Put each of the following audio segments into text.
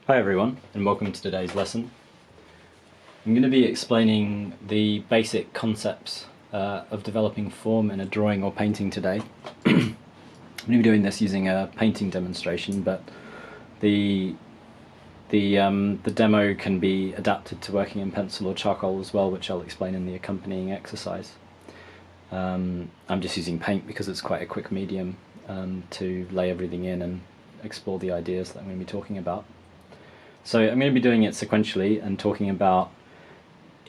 Hi everyone, and welcome to today's lesson. I'm going to be explaining the basic concepts of developing form in a drawing or painting today. I'm going to be doing this using a painting demonstration, but the demo can be adapted to working in pencil or charcoal as well, which I'll explain in the accompanying exercise. I'm just using paint because it's quite a quick medium to lay everything in and explore the ideas that I'm going to be talking about. So I'm going to be doing it sequentially and talking about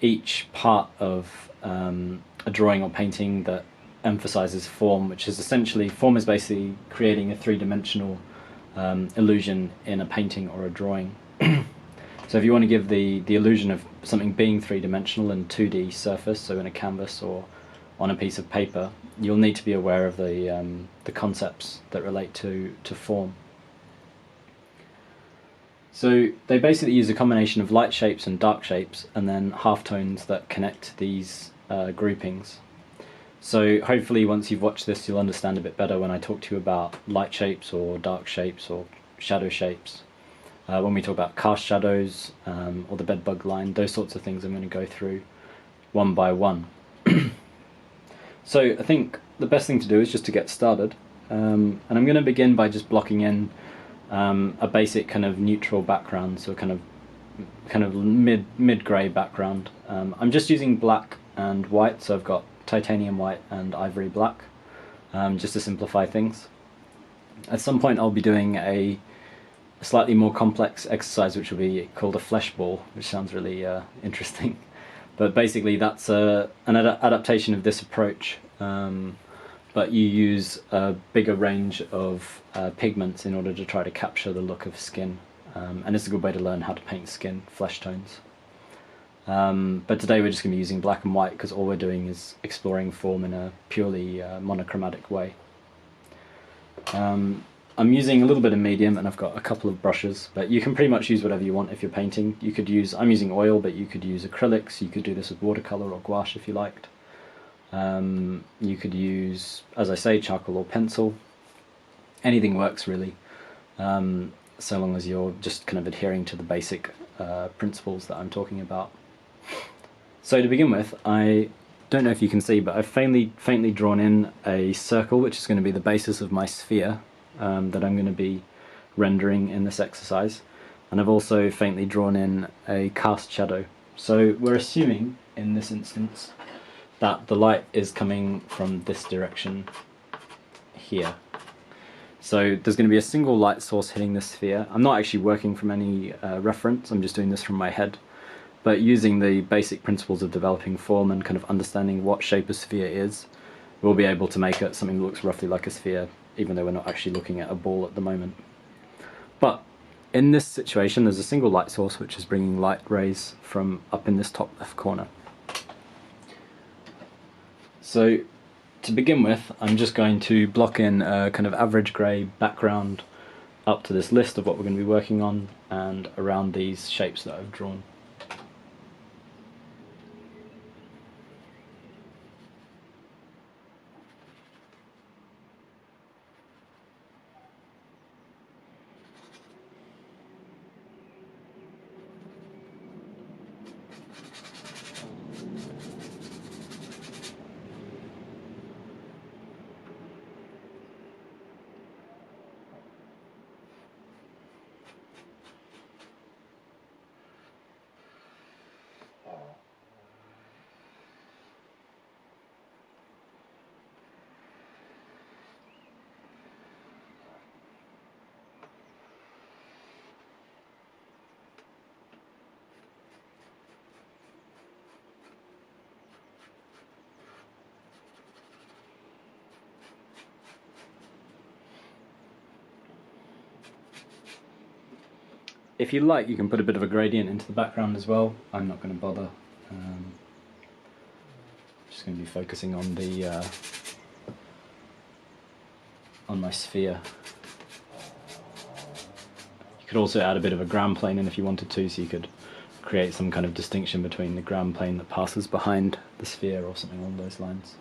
each part of a drawing or painting that emphasizes form, which is essentially, form is basically creating a three-dimensional illusion in a painting or a drawing. So if you want to give the illusion of something being three-dimensional in a 2D surface, so in a canvas or on a piece of paper, you'll need to be aware of the concepts that relate to form. So they basically use a combination of light shapes and dark shapes, and then halftones that connect these groupings. So hopefully once you've watched this, you'll understand a bit better when I talk to you about light shapes or dark shapes or shadow shapes. When we talk about cast shadows or the Bedbug Line, those sorts of things I'm going to go through one by one. So I think the best thing to do is just to get started. And I'm going to begin by just blocking in a basic kind of neutral background, so kind of mid-grey background. I'm just using black and white, so I've got titanium white and ivory black, just to simplify things. At some point I'll be doing a slightly more complex exercise which will be called a flesh ball, which sounds really interesting. But basically that's an adaptation of this approach. But you use a bigger range of pigments in order to try to capture the look of skin. And it's a good way to learn how to paint skin, flesh tones. But today we're just going to be using black and white because all we're doing is exploring form in a purely monochromatic way. I'm using a little bit of medium and I've got a couple of brushes, but you can pretty much use whatever you want if you're painting. You could use, I'm using oil, but you could use acrylics, you could do this with watercolor or gouache if you liked. You could use, as I say, charcoal or pencil. Anything works really, so long as you're just kind of adhering to the basic principles that I'm talking about. So to begin with, I don't know if you can see, but I've faintly drawn in a circle, which is going to be the basis of my sphere that I'm going to be rendering in this exercise. And I've also faintly drawn in a cast shadow. So we're assuming, in this instance, that the light is coming from this direction here. So there's going to be a single light source hitting the sphere. I'm not actually working from any reference, I'm just doing this from my head. But using the basic principles of developing form and kind of understanding what shape a sphere is, we'll be able to make it something that looks roughly like a sphere, even though we're not actually looking at a ball at the moment. But in this situation, there's a single light source which is bringing light rays from up in this top left corner. So to begin with, I'm just going to block in a kind of average grey background up to this list of what we're going to be working on and around these shapes that I've drawn. If you like, you can put a bit of a gradient into the background as well. I'm not going to bother. Just going to be focusing on the on my sphere. You could also add a bit of a ground plane in if you wanted to, so you could create some kind of distinction between the ground plane that passes behind the sphere or something along those lines.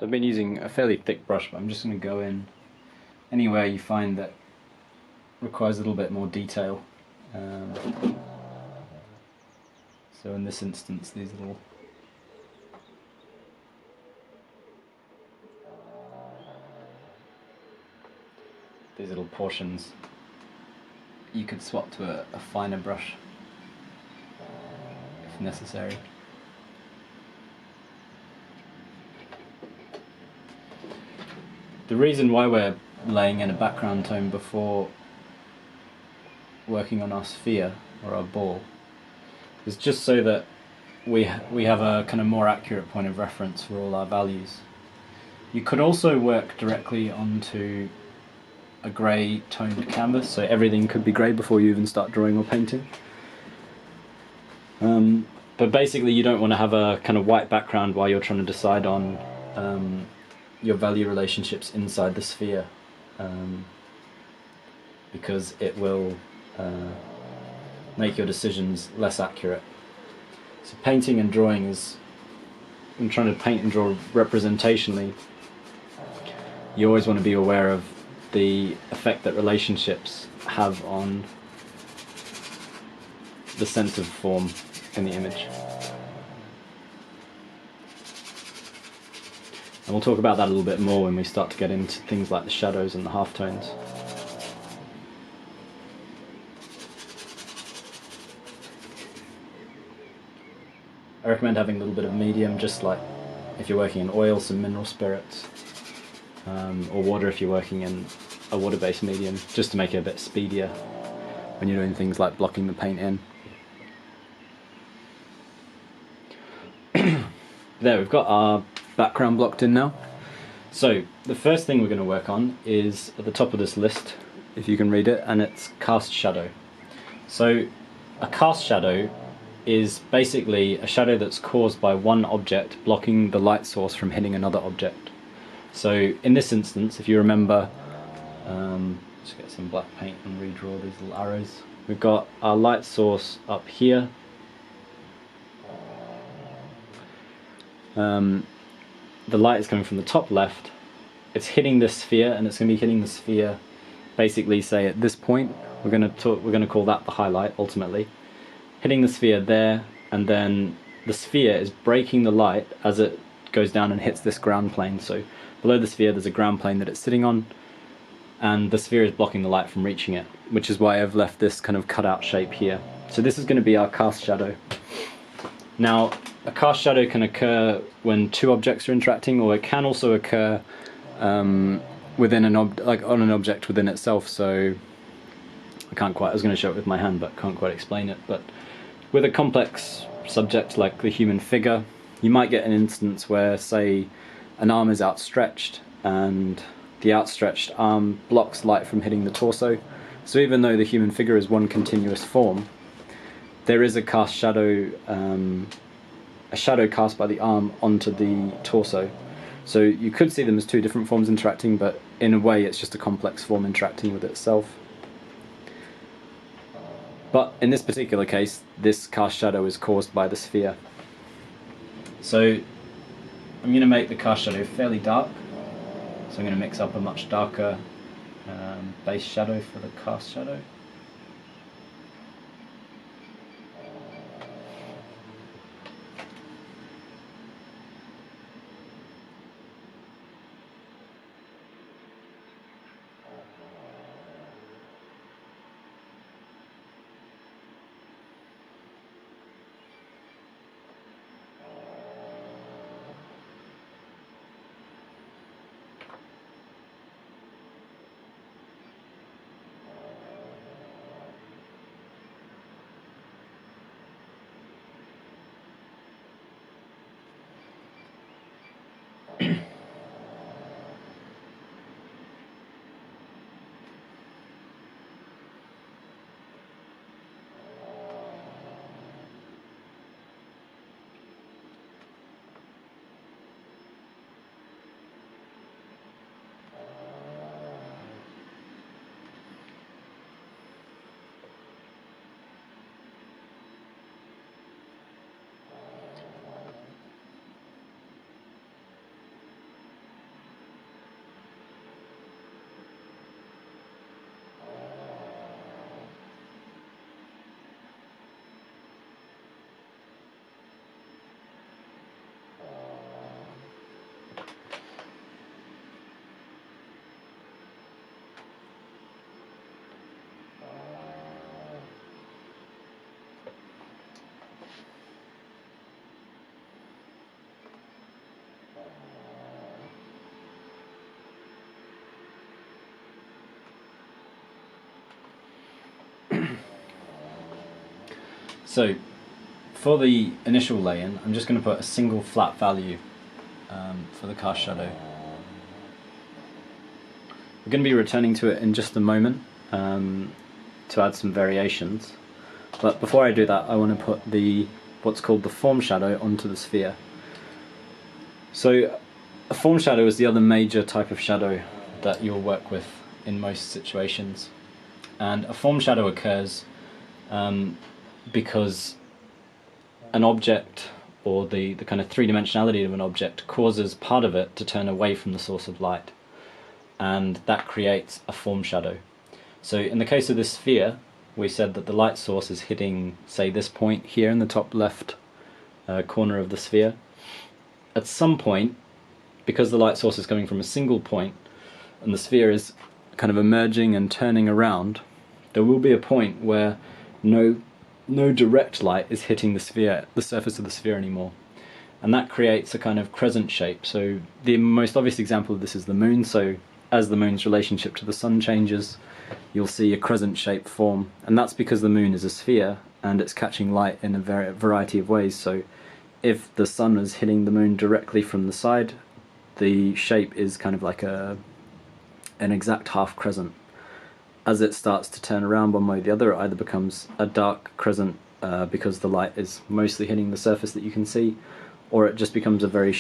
So I've been using a fairly thick brush, but I'm just going to go in anywhere you find that requires a little bit more detail. So in this instance, these little portions you could swap to a finer brush if necessary. The reason why we're laying in a background tone before working on our sphere or our ball is just so that we have a kind of more accurate point of reference for all our values. You could also work directly onto a grey toned canvas, so everything could be grey before you even start drawing or painting. But basically you don't want to have a kind of white background while you're trying to decide on your value relationships inside the sphere, because it will make your decisions less accurate. So painting and drawing is, when trying to paint and draw representationally, you always want to be aware of the effect that relationships have on the sense of form in the image. And we'll talk about that a little bit more when we start to get into things like the shadows and the halftones. I recommend having a little bit of medium, just like if you're working in oil, some mineral spirits, or water if you're working in a water-based medium, just to make it a bit speedier when you're doing things like blocking the paint in. There, we've got our background blocked in now. So the first thing we're going to work on is at the top of this list, if you can read it, and it's cast shadow. So a cast shadow is basically a shadow that's caused by one object blocking the light source from hitting another object. So in this instance, if you remember, let's get some black paint and redraw these little arrows. We've got our light source up here. The light is coming from the top left. It's hitting this sphere, and it's going to be hitting the sphere basically, say at this point. We're going to call that the highlight ultimately. Hitting the sphere there, and then the sphere is breaking the light as it goes down and hits this ground plane. So below the sphere there's a ground plane that it's sitting on, and the sphere is blocking the light from reaching it, which is why I've left this kind of cutout shape here. So this is going to be our cast shadow. Now, a cast shadow can occur when two objects are interacting, or it can also occur within an on an object within itself. So I was going to show it with my hand, but can't quite explain it. But with a complex subject like the human figure, you might get an instance where, say, an arm is outstretched and the outstretched arm blocks light from hitting the torso. So even though the human figure is one continuous form, there is a cast shadow, a shadow cast by the arm onto the torso. So you could see them as two different forms interacting, but in a way it's just a complex form interacting with itself. But in this particular case, this cast shadow is caused by the sphere. So I'm going to make the cast shadow fairly dark. So I'm going to mix up a much darker base shadow for the cast shadow. So for the initial lay-in, I'm just going to put a single flat value for the cast shadow. We're going to be returning to it in just a moment to add some variations, but before I do that I want to put what's called the form shadow onto the sphere. So a form shadow is the other major type of shadow that you'll work with in most situations, and a form shadow occurs because an object, or the kind of three-dimensionality of an object, causes part of it to turn away from the source of light, and that creates a form shadow. So in the case of this sphere, we said that the light source is hitting, say, this point here in the top left corner of the sphere. At some point, because the light source is coming from a single point and the sphere is kind of emerging and turning around, there will be a point where no direct light is hitting the surface of the sphere anymore, and that creates a kind of crescent shape. So the most obvious example of this is the moon. So as the moon's relationship to the sun changes, you'll see a crescent shape form, and that's because the moon is a sphere and it's catching light in a variety of ways. So if the sun is hitting the moon directly from the side, the shape is kind of like an exact half crescent. As it starts to turn around one way or the other, it either becomes a dark crescent because the light is mostly hitting the surface that you can see, or it just becomes a very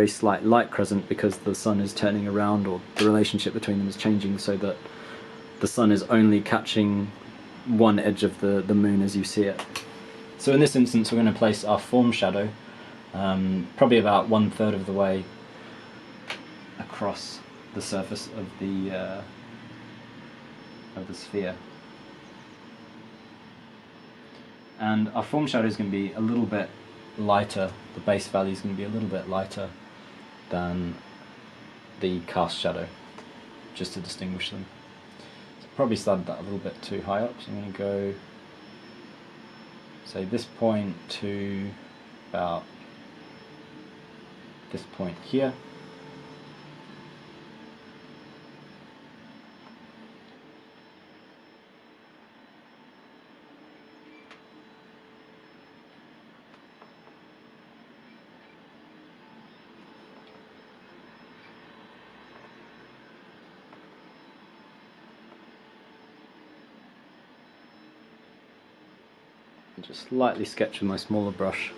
slight light crescent because the sun is turning around, or the relationship between them is changing so that the sun is only catching one edge of the moon as you see it. So in this instance we're going to place our form shadow probably about 1/3 of the way across the surface of the sphere. And our form shadow is going to be a little bit lighter, the base value is going to be a little bit lighter than the cast shadow, just to distinguish them. So probably started that a little bit too high up, so I'm going to go, say, this point to about this point here. Just slightly sketch with my smaller brush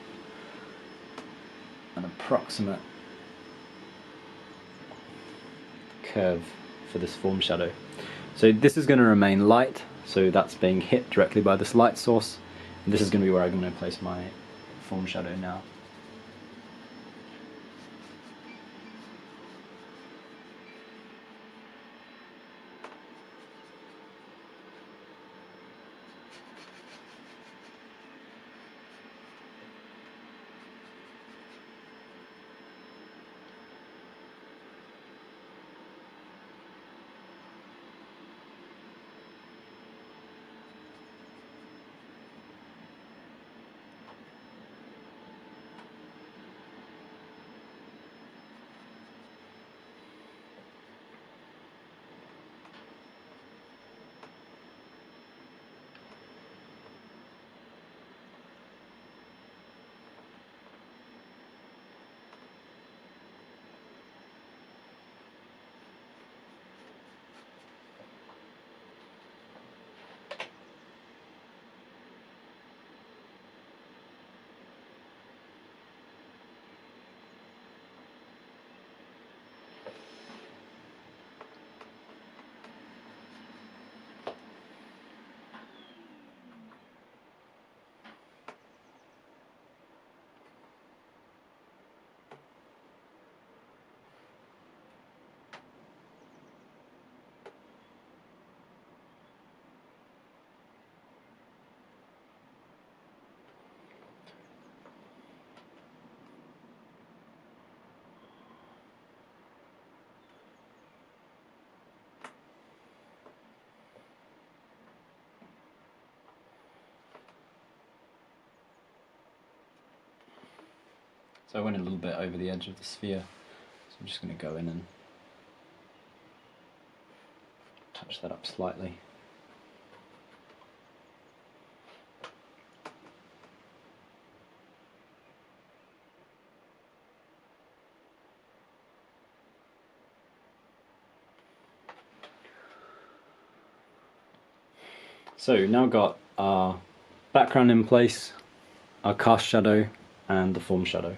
an approximate curve for this form shadow. So this is going to remain light, so that's being hit directly by this light source, and this is going to be where I'm going to place my form shadow now. So I went a little bit over the edge of the sphere, so I'm just going to go in and touch that up slightly. So we've now got our background in place, our cast shadow, and the form shadow.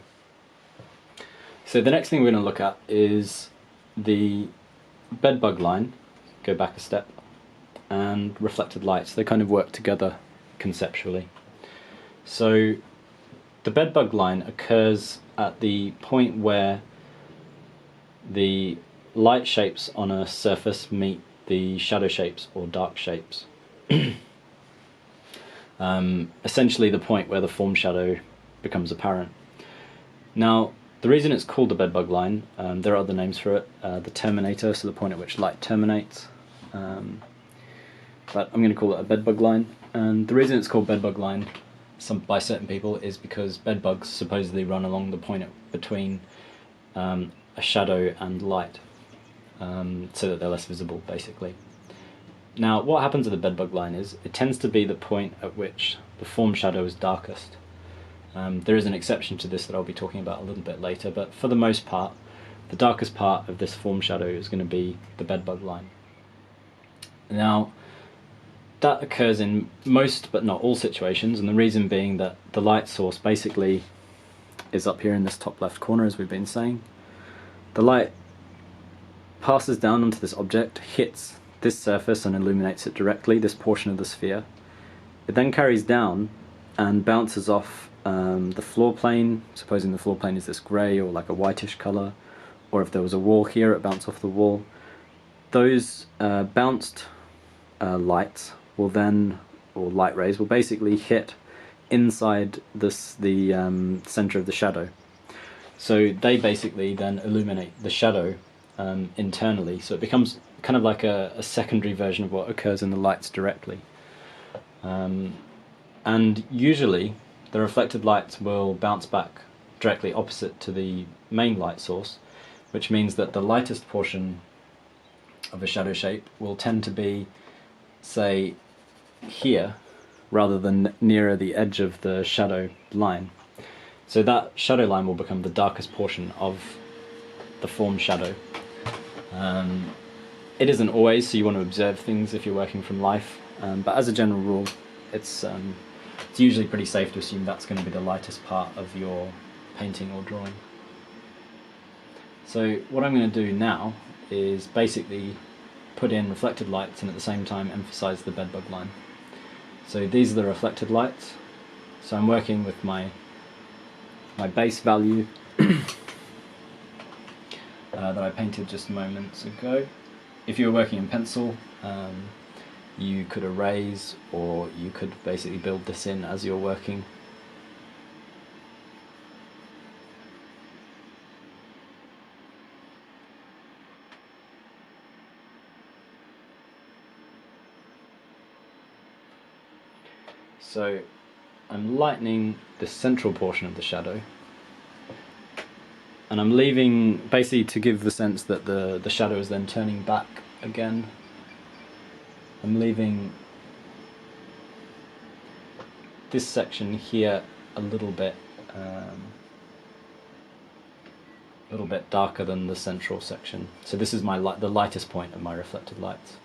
So the next thing we're going to look at is the bedbug line, go back a step, and reflected lights. They kind of work together conceptually. So the bedbug line occurs at the point where the light shapes on a surface meet the shadow shapes or dark shapes. Essentially the point where the form shadow becomes apparent. Now, the reason it's called the bedbug line, there are other names for it, the terminator, so the point at which light terminates, but I'm going to call it a bedbug line. And the reason it's called bedbug line by certain people is because bedbugs supposedly run along the point between a shadow and light, so that they're less visible, basically. Now, what happens with the bedbug line is it tends to be the point at which the form shadow is darkest. There is an exception to this that I'll be talking about a little bit later, but for the most part, the darkest part of this form shadow is going to be the bedbug line. Now, that occurs in most but not all situations, and the reason being that the light source basically is up here in this top left corner, as we've been saying. The light passes down onto this object, hits this surface and illuminates it directly, this portion of the sphere. It then carries down and bounces off the floor plane, supposing the floor plane is this grey or like a whitish colour, or if there was a wall here, it bounced off the wall. Those bounced lights will then, or light rays, will basically hit inside the centre of the shadow. So they basically then illuminate the shadow internally, so it becomes kind of like a secondary version of what occurs in the lights directly. And usually the reflected lights will bounce back directly opposite to the main light source, which means that the lightest portion of a shadow shape will tend to be, say, here rather than nearer the edge of the shadow line. So that shadow line will become the darkest portion of the form shadow. It isn't always, so you want to observe things if you're working from life, but as a general rule, it's usually pretty safe to assume that's going to be the lightest part of your painting or drawing. So what I'm going to do now is basically put in reflected lights and at the same time emphasize the bedbug line. So these are the reflected lights. So I'm working with my base value that I painted just moments ago. If you were working in pencil, you could erase, or you could basically build this in as you're working. So I'm lightening the central portion of the shadow, and I'm leaving, basically to give the sense that the shadow is then turning back again, I'm leaving this section here a little bit darker than the central section. So this is the lightest point of my reflected lights.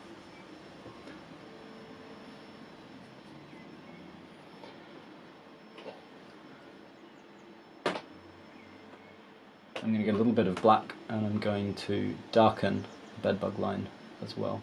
I'm going to get a little bit of black, and I'm going to darken the bedbug line as well.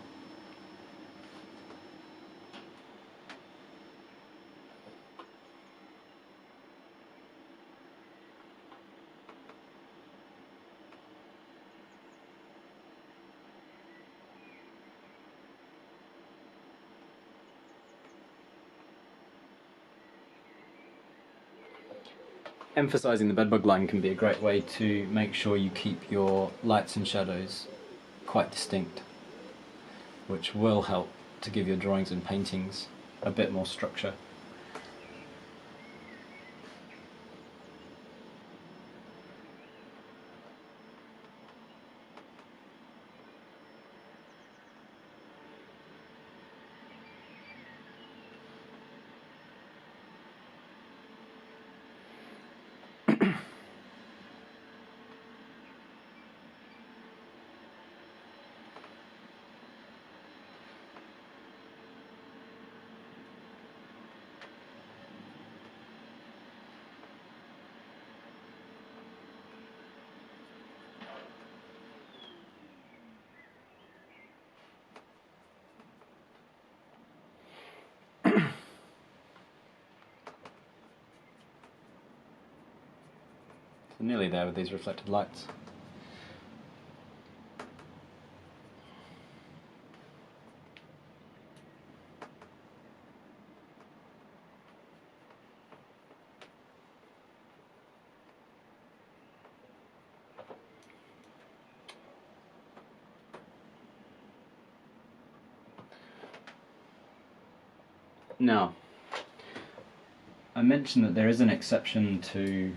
Emphasizing the bedbug line can be a great way to make sure you keep your lights and shadows quite distinct, which will help to give your drawings and paintings a bit more structure. We're nearly there with these reflected lights. Now, I mentioned that there is an exception to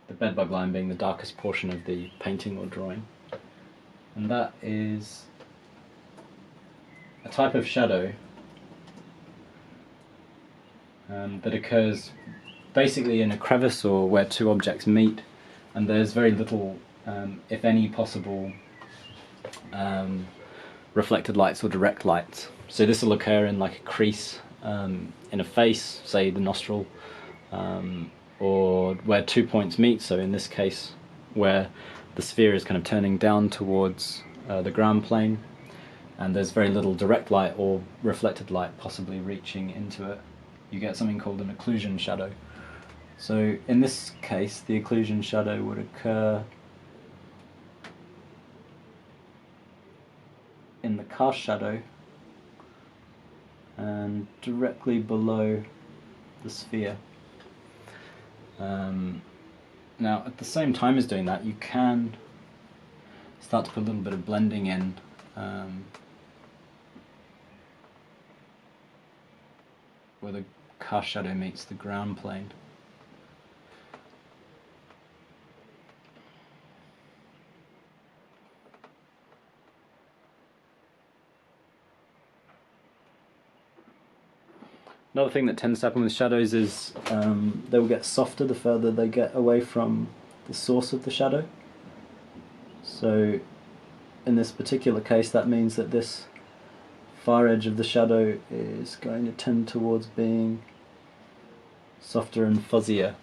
the bedbug line being the darkest portion of the painting or drawing, and that is a type of shadow that occurs basically in a crevice or where two objects meet, and there's very little, if any, possible reflected lights or direct lights. So this will occur in like a crease in a face, say the nostril, or where 2 points meet, so in this case where the sphere is kind of turning down towards the ground plane, and there's very little direct light or reflected light possibly reaching into it. You get something called an occlusion shadow. So in this case the occlusion shadow would occur in the cast shadow and directly below the sphere. Now at the same time as doing that, you can start to put a little bit of blending in where the cast shadow meets the ground plane. Another thing that tends to happen with shadows is they will get softer the further they get away from the source of the shadow. So in this particular case that means that this far edge of the shadow is going to tend towards being softer and fuzzier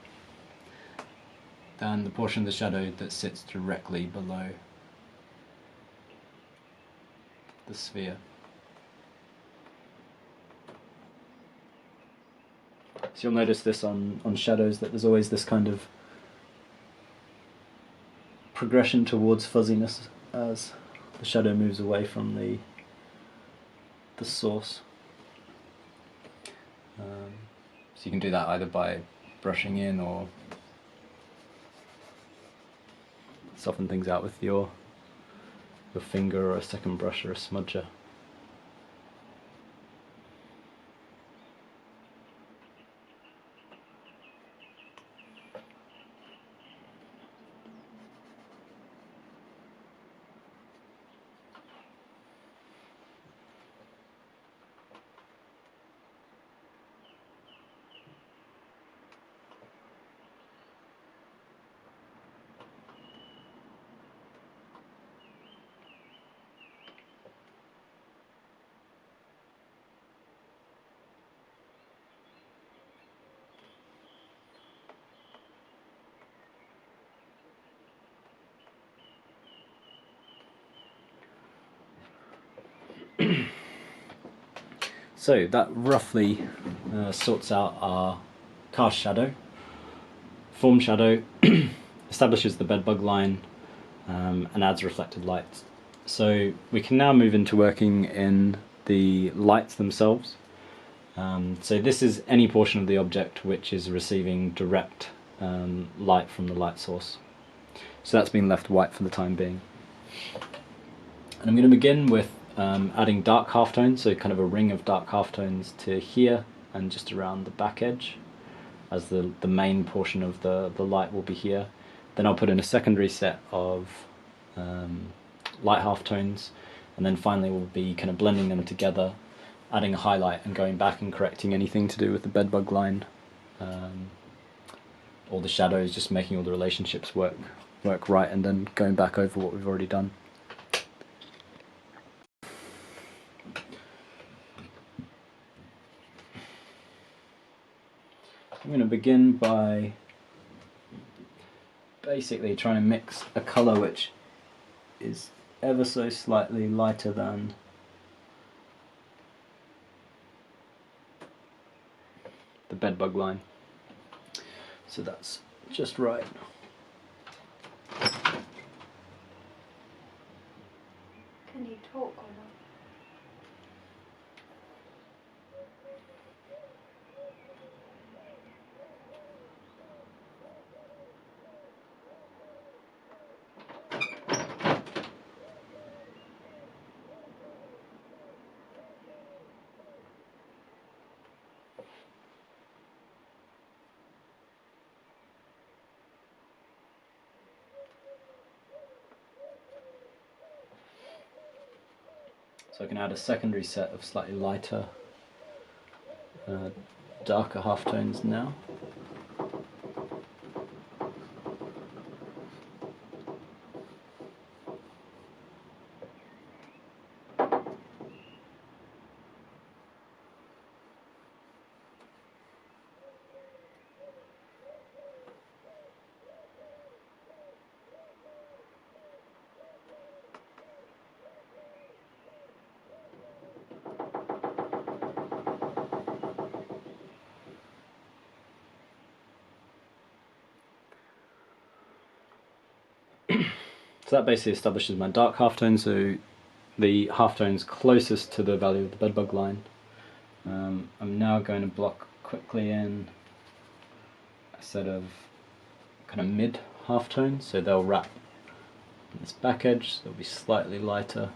than the portion of the shadow that sits directly below the sphere. So you'll notice this on shadows, that there's always this kind of progression towards fuzziness as the shadow moves away from the source. So you can do that either by brushing in or soften things out with your finger or a second brush or a smudger. So that roughly sorts out our cast shadow. Form shadow establishes the bedbug line and adds reflected lights. So we can now move into working in the lights themselves. So this is any portion of the object which is receiving direct light from the light source. So that's been left white for the time being. And I'm going to begin with adding dark halftones, so kind of a ring of dark halftones to here and just around the back edge, as the main portion of the light will be here. Then I'll put in a secondary set of light halftones, and then finally we'll be kind of blending them together, adding a highlight and going back and correcting anything to do with the bedbug line, or the shadows, just making all the relationships work right, and then going back over what we've already done. I'm going to begin by basically trying to mix a colour which is ever so slightly lighter than the bedbug line. So that's just right. Can you talk or not? So I can add a secondary set of slightly lighter, darker halftones now. So that basically establishes my dark halftone, so the halftones closest to the value of the bedbug line. I'm now going to block quickly in a set of kind of mid halftones, so they'll wrap this back edge, so they'll be slightly lighter.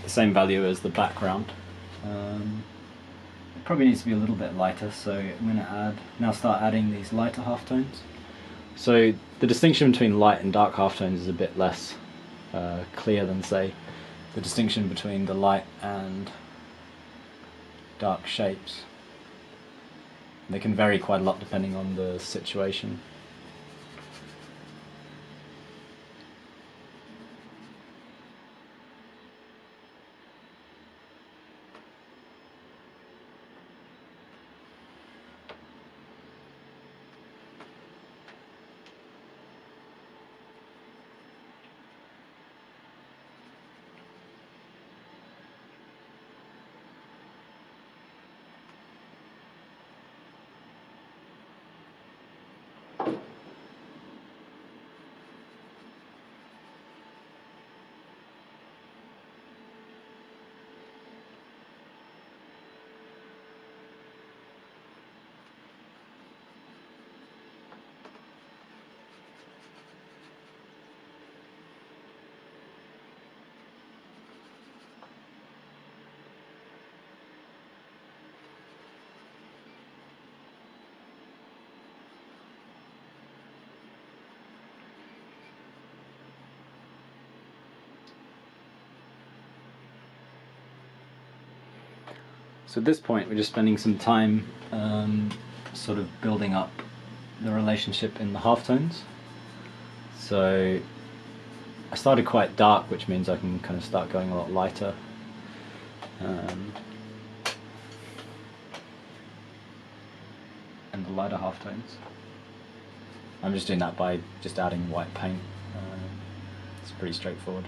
The same value as the background. It probably needs to be a little bit lighter, so I'm going to start adding these lighter halftones. So the distinction between light and dark halftones is a bit less clear than, say, the distinction between the light and dark shapes. They can vary quite a lot depending on the situation. So at this point we're just spending some time sort of building up the relationship in the halftones. So I started quite dark, which means I can kind of start going a lot lighter. And the lighter halftones. I'm just doing that by just adding white paint. It's pretty straightforward.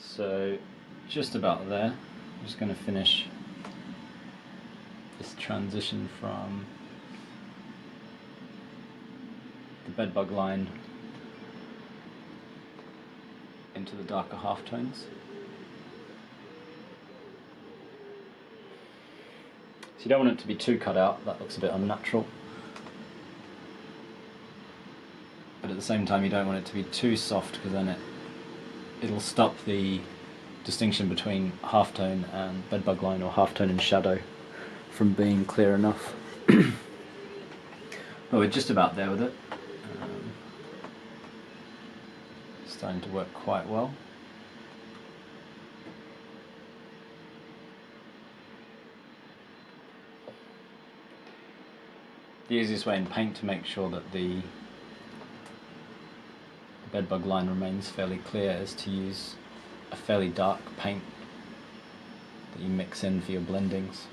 So just about there. I'm just going to finish this transition from Bedbug Line into the darker halftones. So you don't want it to be too cut out, that looks a bit unnatural. But at the same time you don't want it to be too soft, because then it'll stop the distinction between halftone and Bedbug Line, or halftone and shadow, from being clear enough. Well, we're just about there with it. Starting to work quite well. The easiest way in paint to make sure that the Bedbug Line remains fairly clear is to use a fairly dark paint that you mix in for your blendings.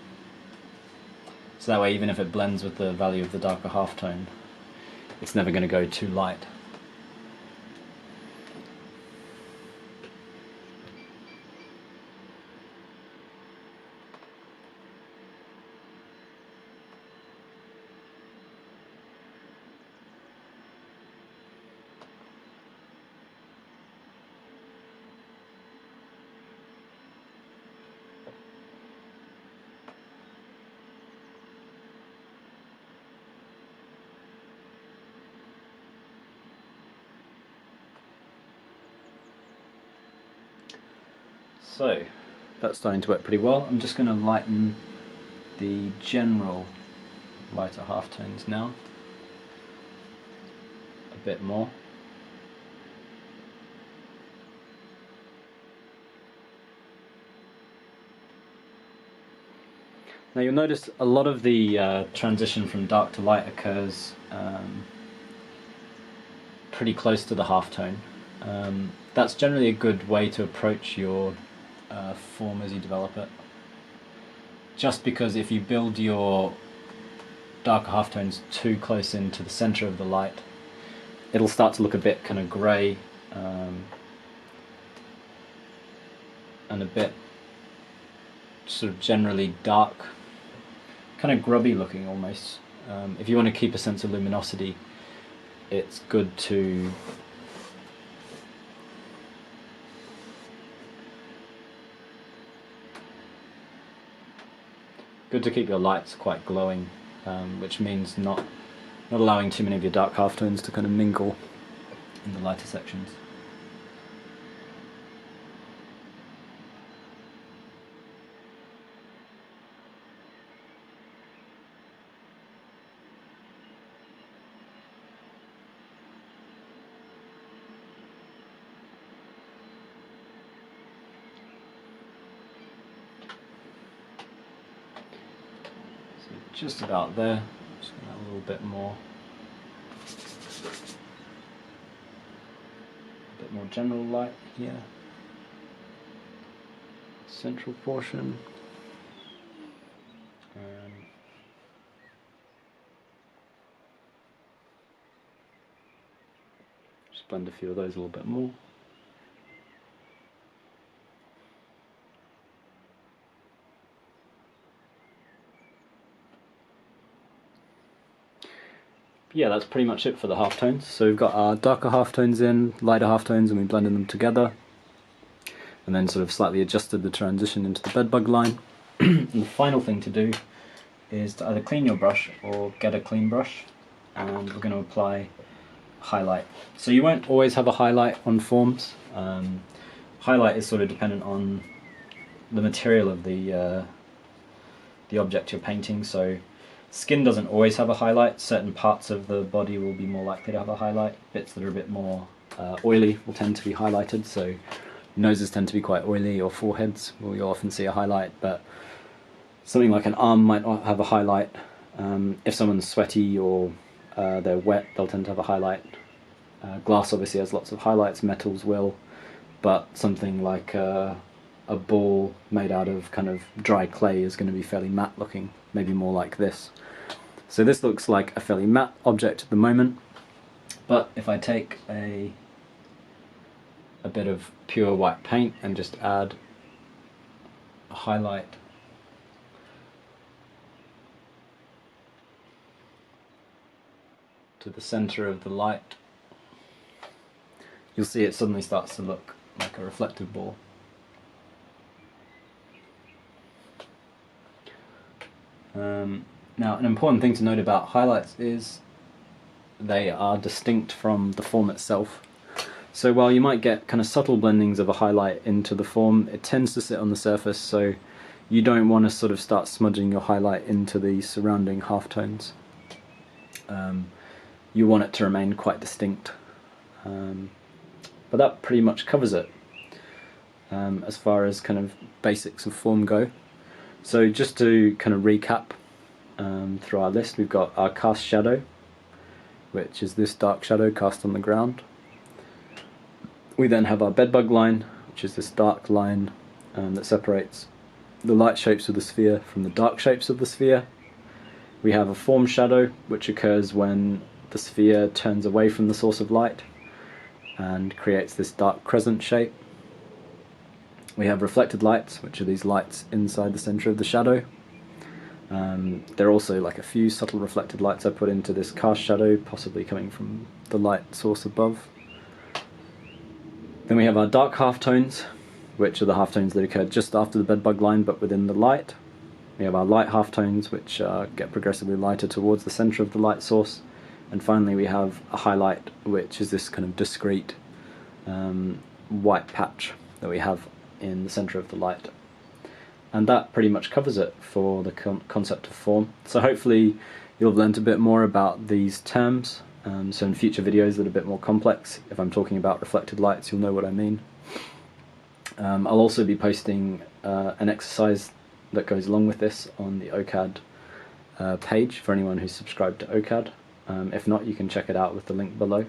So that way, even if it blends with the value of the darker halftone, it's never going to go too light. So that's starting to work pretty well. I'm just going to lighten the general lighter halftones now a bit more. Now you'll notice a lot of the transition from dark to light occurs pretty close to the halftone. That's generally a good way to approach your form as you develop it. Just because if you build your darker halftones too close into the center of the light, it'll start to look a bit kind of grey and a bit sort of generally dark, kind of grubby looking almost. If you want to keep a sense of luminosity, it's good to keep your lights quite glowing, which means not allowing too many of your dark halftones to kind of mingle in the lighter sections. Just about there, just going to add a little bit more. A bit more general light here. Central portion. And just blend a few of those a little bit more. Yeah, that's pretty much it for the halftones. So we've got our darker halftones in, lighter halftones, and we blended them together, and then sort of slightly adjusted the transition into the Bedbug Line. And the final thing to do is to either clean your brush or get a clean brush, and we're going to apply highlight. So you won't always have a highlight on forms. Highlight is sort of dependent on the material of the object you're painting. So skin doesn't always have a highlight. Certain parts of the body will be more likely to have a highlight. Bits that are a bit more oily will tend to be highlighted. So noses tend to be quite oily, or foreheads where you'll often see a highlight, but something like an arm might not have a highlight. If someone's sweaty or they're wet, they'll tend to have a highlight. Glass obviously has lots of highlights, metals will, but something like a ball made out of kind of dry clay is going to be fairly matte looking, maybe more like this. So this looks like a fairly matte object at the moment, but if I take a bit of pure white paint and just add a highlight to to the center of the light, you'll see it suddenly starts to look like a reflective ball. Now, an important thing to note about highlights is they are distinct from the form itself. So while you might get kind of subtle blendings of a highlight into the form, it tends to sit on the surface, so you don't want to sort of start smudging your highlight into the surrounding halftones. You want it to remain quite distinct. But that pretty much covers it as far as kind of basics of form go. So just to kind of recap through our list, we've got our cast shadow, which is this dark shadow cast on the ground. We then have our bedbug line, which is this dark line that separates the light shapes of the sphere from the dark shapes of the sphere. We have a form shadow, which occurs when the sphere turns away from the source of light and creates this dark crescent shape. We have reflected lights, which are these lights inside the center of the shadow. There are also like a few subtle reflected lights I put into this cast shadow, possibly coming from the light source above. Then we have our dark halftones, which are the halftones that occur just after the bedbug line but within the light. We have our light halftones, which get progressively lighter towards the center of the light source. And finally we have a highlight, which is this kind of discrete white patch that we have in the center of the light. And that pretty much covers it for the concept of form. So hopefully you'll have learnt a bit more about these terms. So in future videos that are a bit more complex, if I'm talking about reflected lights, you'll know what I mean. I'll also be posting an exercise that goes along with this on the OCAD page for anyone who's subscribed to OCAD. If not, you can check it out with the link below.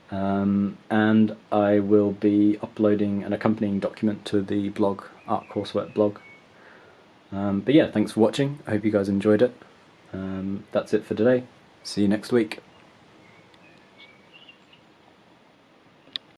And I will be uploading an accompanying document to the blog, Art Coursework blog. But yeah, thanks for watching. I hope you guys enjoyed it. That's it for today. See you next week.